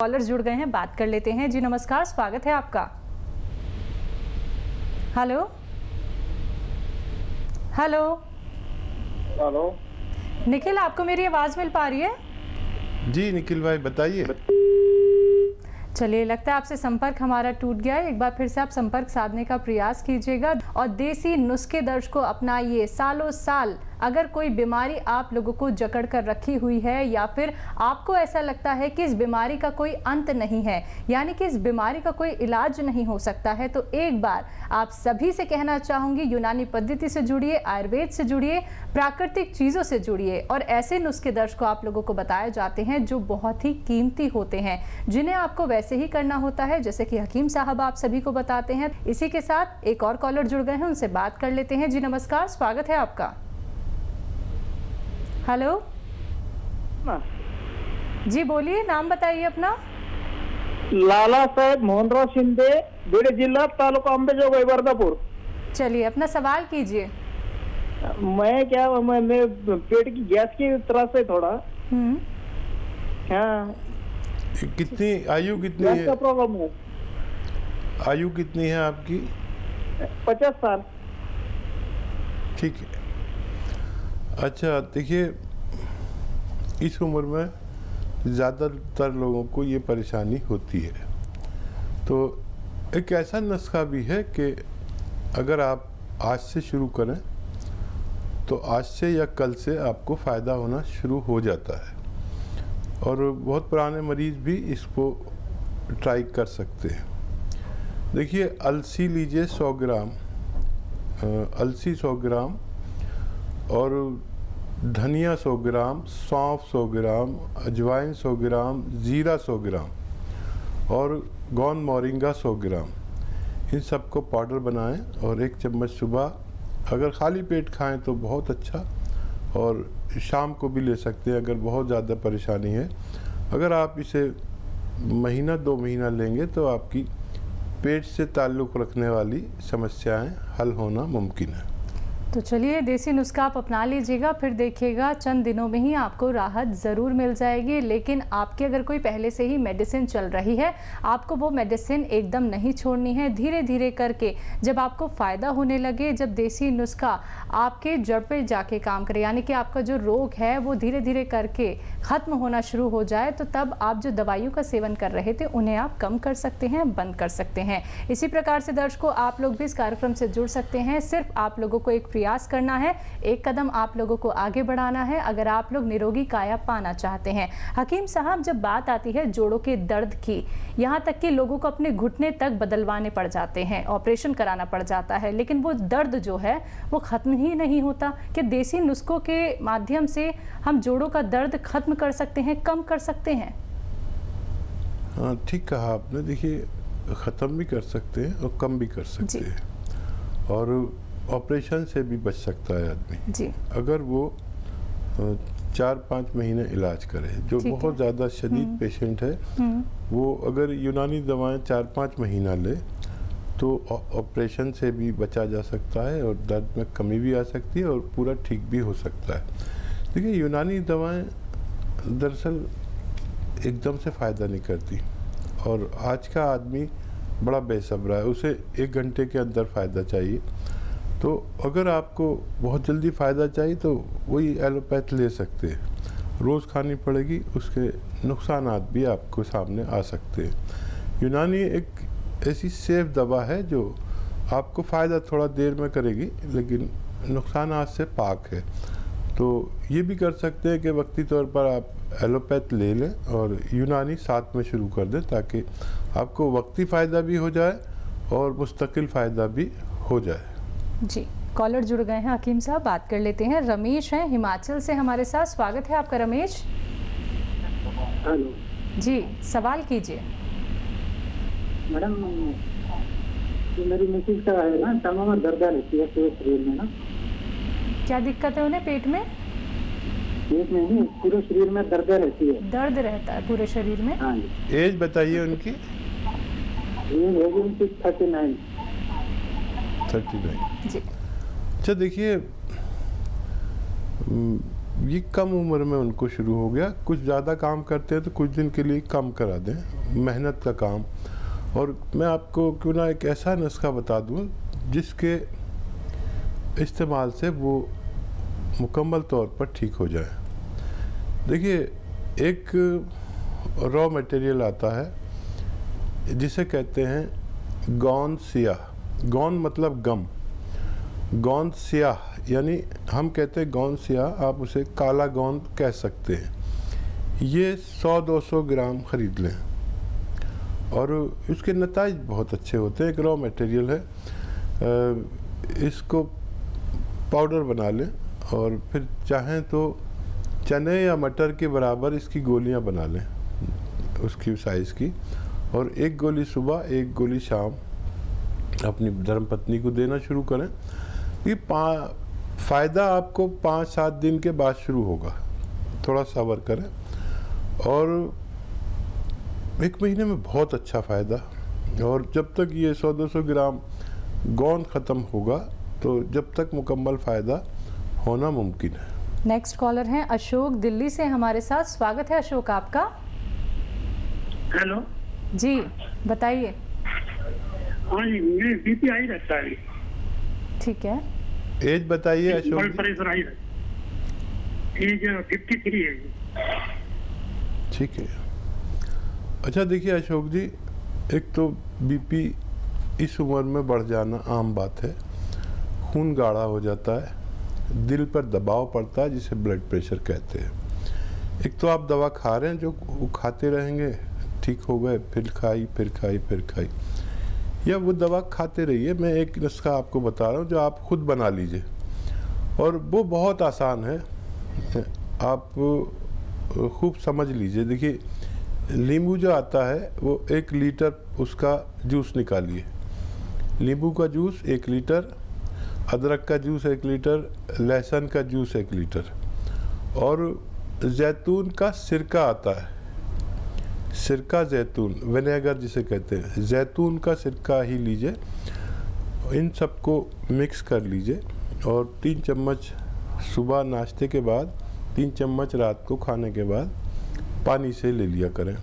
Collar जुड़ गए हैं, बात कर लेते हैं। जी नमस्कार, स्वागत है आपका। Hello hello hello. निखिल, आपको मेरी आवाज मिल पा रही है? जी निखिल भाई बताइए। चलिए, लगता है आपसे संपर्क हमारा टूट गया है। एक बार फिर से आप संपर्क साधने का प्रयास कीजिएगा और देसी नुस्खे दर्ज को अपनाइए। सालों साल अगर कोई बीमारी आप लोगों को जकड़ कर रखी हुई है या फिर आपको ऐसा लगता है कि इस बीमारी का कोई अंत नहीं है, यानी कि इस बीमारी का कोई इलाज नहीं हो सकता है, तो एक बार आप सभी से कहना चाहूँगी, यूनानी पद्धति से जुड़िए, आयुर्वेद से जुड़िए, प्राकृतिक चीज़ों से जुड़िए और ऐसे नुस्खे दर्ज को आप लोगों को बताए जाते हैं जो बहुत ही कीमती होते हैं, जिन्हें आपको वैसे ही करना होता है जैसे कि हकीम साहब आप सभी को बताते हैं। इसी के साथ एक और कॉलर जुड़ गए हैं, उनसे बात कर लेते हैं। जी नमस्कार, स्वागत है आपका। हेलो जी, बोलिए, नाम बताइए अपना। लाला साहेब मोहनराव शिंदे, बीड जिला, तालुका अंबेजोगाई, वर्धापुर। चलिए, अपना सवाल कीजिए। मैं पेट की गैस की त्रास है थोड़ा। हाँ। कितनी आयु कितनी गैस है? का प्रॉब्लम है। आयु कितनी है आपकी? 50 साल। ठीक है। अच्छा देखिए, इस उम्र में ज़्यादातर लोगों को ये परेशानी होती है। तो एक ऐसा नुस्खा भी है कि अगर आप आज से शुरू करें तो आज से या कल से आपको फ़ायदा होना शुरू हो जाता है और बहुत पुराने मरीज़ भी इसको ट्राई कर सकते हैं। देखिए, अलसी लीजिए 100 ग्राम, अलसी 100 ग्राम और धनिया 100 ग्राम, सौंफ 100 ग्राम, अजवाइन 100 ग्राम, ज़ीरा 100 ग्राम और गोंद मोरिंगा 100 ग्राम, इन सब को पाउडर बनाएं और 1 चम्मच सुबह अगर खाली पेट खाएं तो बहुत अच्छा, और शाम को भी ले सकते हैं अगर बहुत ज़्यादा परेशानी है। अगर आप इसे महीना 2 महीना लेंगे तो आपकी पेट से ताल्लुक़ रखने वाली समस्याएं हल होना मुमकिन है। तो चलिए, देसी नुस्खा आप अपना लीजिएगा, फिर देखिएगा चंद दिनों में ही आपको राहत ज़रूर मिल जाएगी। लेकिन आपकी अगर कोई पहले से ही मेडिसिन चल रही है, आपको वो मेडिसिन एकदम नहीं छोड़नी है। धीरे धीरे करके जब आपको फ़ायदा होने लगे, जब देसी नुस्खा आपके जड़ पे जाके काम करे, यानी कि आपका जो रोग है वो धीरे धीरे करके ख़त्म होना शुरू हो जाए, तो तब आप जो दवाइयों का सेवन कर रहे थे उन्हें आप कम कर सकते हैं, बंद कर सकते हैं। इसी प्रकार से दर्शकों, आप लोग भी इस कार्यक्रम से जुड़ सकते हैं। सिर्फ आप लोगों को एक प्रयास करना है, एक कदम आप लोगों को आगे बढ़ाना है अगर आप लोग निरोगी काया पाना चाहते हैं। हकीम साहब, जब बात आती है जोड़ों के दर्द की, यहाँ तक कि लोगों को अपने घुटने तक बदलवाने पड़ जाते हैं, ऑपरेशन कराना पड़ जाता है, लेकिन वो दर्द जो है वो ख़त्म ही नहीं होता। कि देसी नुस्खों के माध्यम से हम जोड़ों का दर्द खत्म कर सकते हैं, कम कर सकते हैं? हाँ, ठीक कहा आपने। देखिए, ख़त्म भी कर सकते हैं और कम भी कर सकते हैं, और ऑपरेशन से भी बच सकता है आदमी जी। अगर वो 4-5 महीने इलाज करे। जो बहुत ज़्यादा शदीद पेशेंट है, वो अगर यूनानी दवाएं 4-5 महीना ले तो ऑपरेशन से भी बचा जा सकता है और दर्द में कमी भी आ सकती है और पूरा ठीक भी हो सकता है। देखिए, यूनानी दवाएं दरअसल एकदम से फ़ायदा नहीं करती और आज का आदमी बड़ा बेसब्रा है, उसे 1 घंटे के अंदर फ़ायदा चाहिए। तो अगर आपको बहुत जल्दी फ़ायदा चाहिए तो वही एलोपैथ ले सकते हैं, रोज़ खानी पड़ेगी, उसके नुकसानात भी आपको सामने आ सकते हैं। यूनानी एक ऐसी सेफ दवा है जो आपको फ़ायदा थोड़ा देर में करेगी लेकिन नुकसानात से पाक है। तो ये भी कर सकते हैं कि वक्ती तौर पर आप एलोपैथ ले लें और यूनानी साथ में शुरू कर दें ताकि आपको वक्ती फ़ायदा भी हो जाए और मुस्तकिल फ़ायदा भी हो जाए। जी, कॉलर जुड़ गए हैं हकीम साहब, बात कर लेते हैं। रमेश हैं हिमाचल से हमारे साथ, स्वागत है आपका रमेश। हेलो जी, सवाल कीजिए। मैडम, मेरी मिसेज का है ना, टंगों में दर्द रहती है पूरे शरीर में ना। क्या दिक्कत है उन्हें? पेट में? पेट में नहीं, पूरे शरीर में दर्द रहती है। दर्द रहता है पूरे शरीर में? हाँ जी। एज बताइए उनकी। एज होगी उनकी 39। जी। अच्छा देखिए, ये कम उम्र में उनको शुरू हो गया। कुछ ज़्यादा काम करते हैं तो कुछ दिन के लिए कम करा दें, मेहनत का काम। और मैं आपको क्यों ना एक ऐसा नुस्खा बता दूं जिसके इस्तेमाल से वो मुकम्मल तौर पर ठीक हो जाए। देखिए, एक रॉ मटेरियल आता है जिसे कहते हैं गौन सियाह। गौन मतलब गम, गौन सियाह यानी हम कहते हैं गौन सियाह, आप उसे काला गौन कह सकते हैं। ये 100-200 ग्राम ख़रीद लें और इसके नताइज बहुत अच्छे होते हैं। एक रॉ मटेरियल है, इसको पाउडर बना लें और फिर चाहें तो चने या मटर के बराबर इसकी गोलियां बना लें, उसकी साइज़ की, और एक गोली सुबह एक गोली शाम अपनी धर्मपत्नी को देना शुरू करें। ये फ़ायदा आपको 5-7 दिन के बाद शुरू होगा, थोड़ा सब्र करें, और 1 महीने में बहुत अच्छा फ़ायदा। और जब तक ये 100-200 ग्राम गौन ख़त्म होगा तो जब तक मुकम्मल फ़ायदा होना मुमकिन है। नेक्स्ट कॉलर हैं अशोक दिल्ली से हमारे साथ। स्वागत है अशोक आपका। हेलो जी बताइए। हाँ जी, मुझे बीपी आई रहता है। ठीक है, एज बताइए अशोक ब्लड जी। प्रेशर आई रहता है। एज 53 है जी। ठीक है। अच्छा देखिए अशोक जी, एक तो बीपी इस उम्र में बढ़ जाना आम बात है। खून गाढ़ा हो जाता है, दिल पर दबाव पड़ता है जिसे ब्लड प्रेशर कहते हैं। एक तो आप दवा खा रहे हैं, जो वो खाते रहेंगे, ठीक हो गए, फिर खाई फिर खाई फिर खाई, या वो दवा खाते रहिए। मैं एक नुस्खा आपको बता रहा हूँ जो आप खुद बना लीजिए, और वो बहुत आसान है, आप खूब समझ लीजिए। देखिए, नींबू जो आता है वो 1 लीटर उसका जूस निकालिए। नींबू का जूस 1 लीटर, अदरक का जूस 1 लीटर, लहसुन का जूस 1 लीटर, और जैतून का सिरका आता है, सिरका जैतून, विनेगर जिसे कहते हैं, जैतून का सिरका ही लीजिए। इन सबको मिक्स कर लीजिए और 3 चम्मच सुबह नाश्ते के बाद, 3 चम्मच रात को खाने के बाद पानी से ले लिया करें।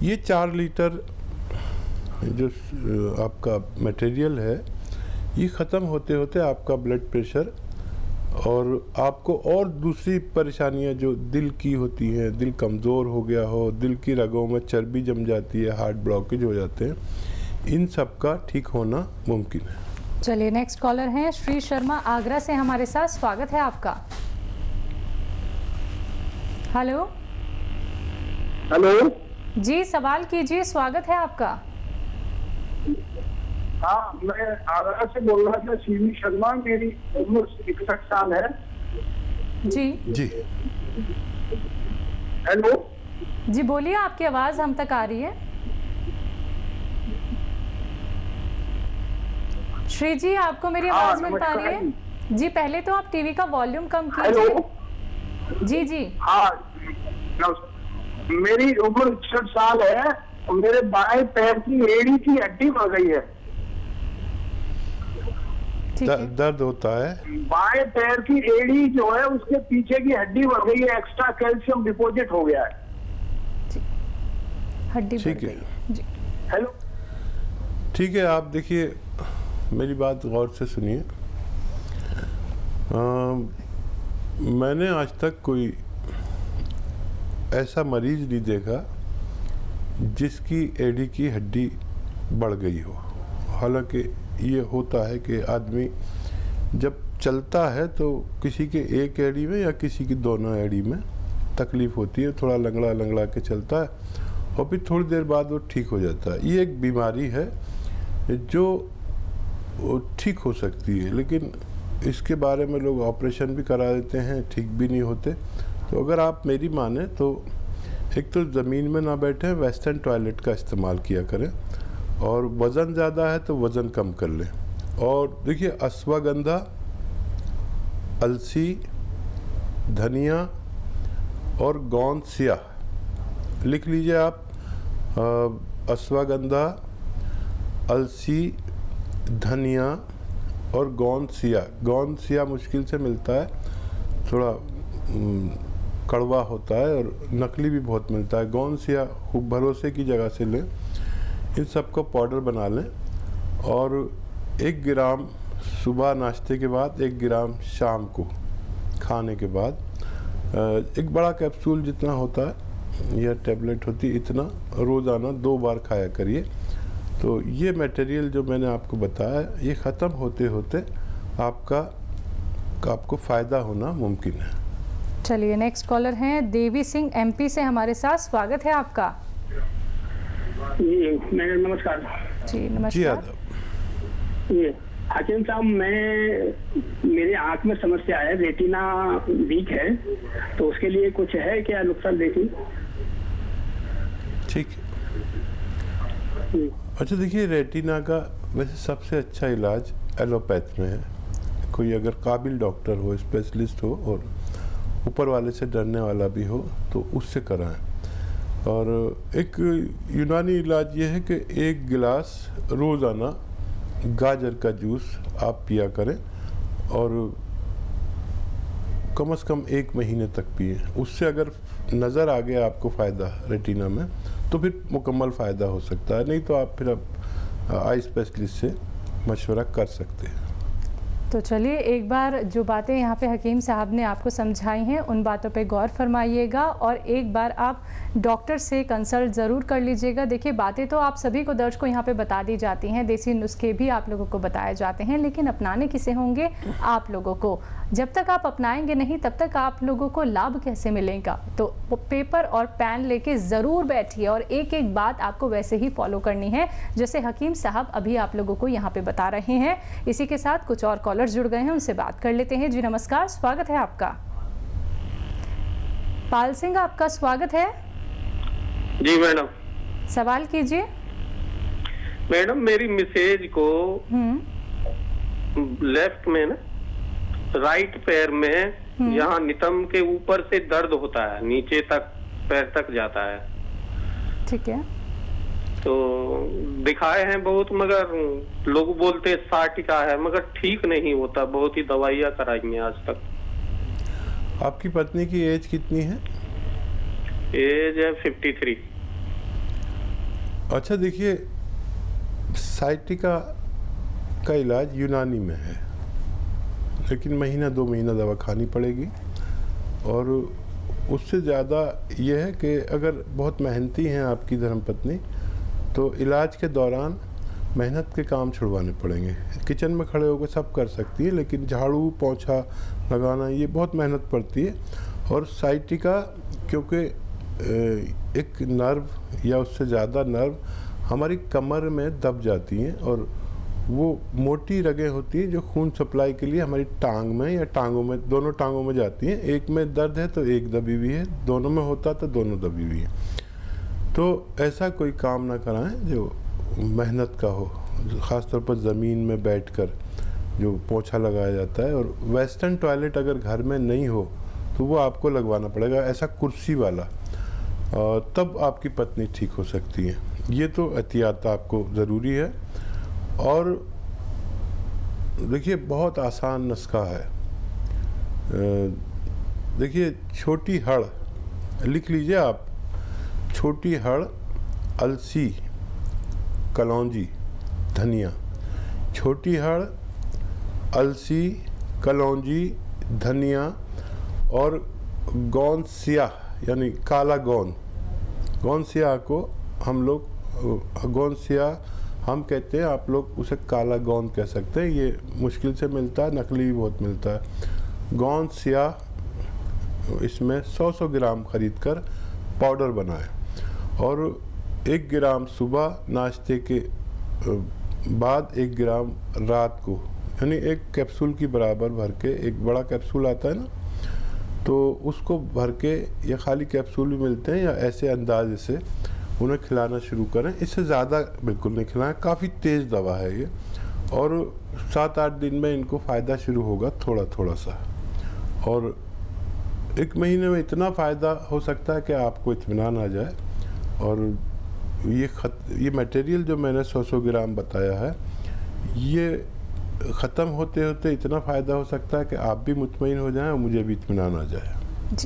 ये 4 लीटर जो आपका मटेरियल है, ये ख़त्म होते होते आपका ब्लड प्रेशर और आपको और दूसरी परेशानियां जो दिल की होती हैं, दिल कमज़ोर हो गया हो, दिल की रगों में चर्बी जम जाती है, हार्ट ब्लॉकेज हो जाते हैं, इन सब का ठीक होना मुमकिन है। चलिए नेक्स्ट कॉलर हैं श्री शर्मा आगरा से हमारे साथ। स्वागत है आपका। हेलो हेलो जी, सवाल कीजिए, स्वागत है आपका। हाँ, मैं आगरा से बोल रहा था, श्री शर्मा। मेरी उम्र 61 साल है। जी जी हेलो जी बोलिए, आपकी आवाज़ हम तक आ रही है। श्री जी, आपको मेरी आवाज़ मिल पा रही है? जी, पहले तो आप टीवी का वॉल्यूम कम कीजिए। हेलो जी जी हाँ, मेरी उम्र 61 साल है और मेरे बाएं पैर की एड़ी की हड्डी बढ़ गई है। ठीक है। दर्द होता है? बाएं पैर की एड़ी जो है उसके पीछे की हड्डी बढ़ गई है, एक्स्ट्रा कैल्शियम डिपॉजिट हो गया है। हड्डी बढ़ ठीक है। गई। जी हेलो ठीक है, आप देखिए, मेरी बात गौर से सुनिए। मैंने आज तक कोई ऐसा मरीज नहीं देखा जिसकी एड़ी की हड्डी बढ़ गई हो। हालांकि ये होता है कि आदमी जब चलता है तो किसी के एक एड़ी में या किसी की दोनों एड़ी में तकलीफ़ होती है, थोड़ा लंगड़ा लंगड़ा के चलता है और फिर थोड़ी देर बाद वो ठीक हो जाता है। ये एक बीमारी है जो ठीक हो सकती है, लेकिन इसके बारे में लोग ऑपरेशन भी करा देते हैं, ठीक भी नहीं होते। तो अगर आप मेरी माने तो एक तो ज़मीन में ना बैठें, वेस्टर्न टॉयलेट का इस्तेमाल किया करें, और वज़न ज़्यादा है तो वज़न कम कर लें। और देखिए, अश्वगंधा, अलसी, धनिया और गोंद सियाह लिख लीजिए आप। अश्वगंधा, अलसी, धनिया और गोंद सियाह। गोंद सियाह मुश्किल से मिलता है, थोड़ा कड़वा होता है और नकली भी बहुत मिलता है। गौनसिया भरोसे की जगह से लें, इन सब को पाउडर बना लें और 1 ग्राम सुबह नाश्ते के बाद, 1 ग्राम शाम को खाने के बाद, एक बड़ा कैप्सूल जितना होता है या टैबलेट होती है इतना रोज़ाना 2 बार खाया करिए। तो ये मटेरियल जो मैंने आपको बताया ये ख़त्म होते होते आपको फ़ायदा होना मुमकिन है। चलिए नेक्स्ट कॉलर हैं देवी सिंह MP से हमारे साथ, स्वागत है आपका। जी मैडम नमस्कार। जी जी नमस्कार। आदाब। ये हाकिम साहब, मेरे आंख में समस्या है, रेटिना वीक है, तो उसके लिए कुछ है क्या नुस्खा देखिए? ठीक है। अच्छा देखिए, रेटिना का वैसे सबसे अच्छा इलाज एलोपैथ में है। कोई अगर काबिल डॉक्टर हो, स्पेशलिस्ट हो और ऊपर वाले से डरने वाला भी हो तो उससे कराएं। और एक यूनानी इलाज ये है कि 1 गिलास रोज़ाना गाजर का जूस आप पिया करें और कम से कम 1 महीने तक पिए। उससे अगर नज़र आ गया आपको फ़ायदा रेटिना में तो फिर मुकम्मल फ़ायदा हो सकता है, नहीं तो आप फिर आई स्पेशलिस्ट से मशवरा कर सकते हैं। तो चलिए एक बार जो बातें यहाँ पे हकीम साहब ने आपको समझाई हैं उन बातों पे गौर फरमाइएगा और एक बार आप डॉक्टर से कंसल्ट ज़रूर कर लीजिएगा। देखिए बातें तो आप सभी को दर्शकों यहाँ पे बता दी जाती हैं, देसी नुस्खे भी आप लोगों को बताए जाते हैं, लेकिन अपनाने किसे होंगे? आप लोगों को। जब तक आप अपनाएंगे नहीं तब तक आप लोगों को लाभ कैसे मिलेगा? तो पेपर और पेन लेके ज़रूर बैठिए और एक एक बात आपको वैसे ही फॉलो करनी है जैसे हकीम साहब अभी आप लोगों को यहाँ पे बता रहे हैं। इसी के साथ कुछ और कॉलर्स जुड़ गए हैं, उनसे बात कर लेते हैं। जी नमस्कार, स्वागत है आपका। पाल सिंह आपका स्वागत है। जी मैडम। सवाल कीजिए। मैडम मेरी मिसेज को लेफ्ट में ना, राइट पैर में यहाँ नितंब के ऊपर से दर्द होता है, नीचे तक पैर तक जाता है। ठीक है। तो दिखाए हैं बहुत, मगर लोग बोलते साटिका है, मगर ठीक नहीं होता। बहुत ही दवाइयाँ कराई हैं आज तक। आपकी पत्नी की एज कितनी है? एज है 53। अच्छा देखिए, साइटिका का इलाज यूनानी में है, लेकिन महीना 2 महीना दवा खानी पड़ेगी। और उससे ज़्यादा ये है कि अगर बहुत मेहनती हैं आपकी धर्मपत्नी तो इलाज के दौरान मेहनत के काम छुड़वाने पड़ेंगे। किचन में खड़े होकर सब कर सकती है, लेकिन झाड़ू पोंछा लगाना ये बहुत मेहनत पड़ती है। और साइटिका क्योंकि एक नर्व या उससे ज़्यादा नर्व हमारी कमर में दब जाती हैं और वो मोटी रगें होती हैं जो खून सप्लाई के लिए हमारी टांग में या टांगों में, दोनों टांगों में जाती हैं। एक में दर्द है तो एक दबी हुई है, दोनों में होता तो दोनों दबी हुई है। तो ऐसा कोई काम ना कराएं जो मेहनत का हो, ख़ासतौर पर ज़मीन में बैठकर जो पोंछा लगाया जाता है। और वेस्टर्न टॉयलेट अगर घर में नहीं हो तो वो आपको लगवाना पड़ेगा, ऐसा कुर्सी वाला, तब आपकी पत्नी ठीक हो सकती है। ये तो एहतियात आपको ज़रूरी है। और देखिए बहुत आसान नुस्खा है। देखिए छोटी हड़ लिख लीजिए आप, छोटी हड़, अलसी, कलौंजी, धनिया। छोटी हड़, अलसी, कलौंजी, धनिया और गोंद स्याह यानी काला गोंद। गोंद स्याह को हम लोग गोंद स्याह हम कहते हैं, आप लोग उसे काला गोंद कह सकते हैं। ये मुश्किल से मिलता है, नकली भी बहुत मिलता है। गोंद स्याह इसमें 100 ग्राम खरीद कर पाउडर बनाएं और 1 ग्राम सुबह नाश्ते के बाद, 1 ग्राम रात को, यानी 1 कैप्सूल की बराबर भर के, एक बड़ा कैप्सूल आता है ना, तो उसको भर के, या खाली कैप्सूल भी मिलते हैं, या ऐसे अंदाजे से उन्हें खिलाना शुरू करें। इससे ज़्यादा बिल्कुल नहीं खिलाएं, काफ़ी तेज़ दवा है ये। और 7-8 दिन में इनको फ़ायदा शुरू होगा थोड़ा थोड़ा सा, और 1 महीने में इतना फ़ायदा हो सकता है कि आपको इत्मीनान आ जाए। और ये मटेरियल जो मैंने 100 ग्राम बताया है, ये ख़त्म होते होते इतना फ़ायदा हो सकता है कि आप भी मुतमईन हो जाएं और मुझे भी इत्मीनान आ जाए।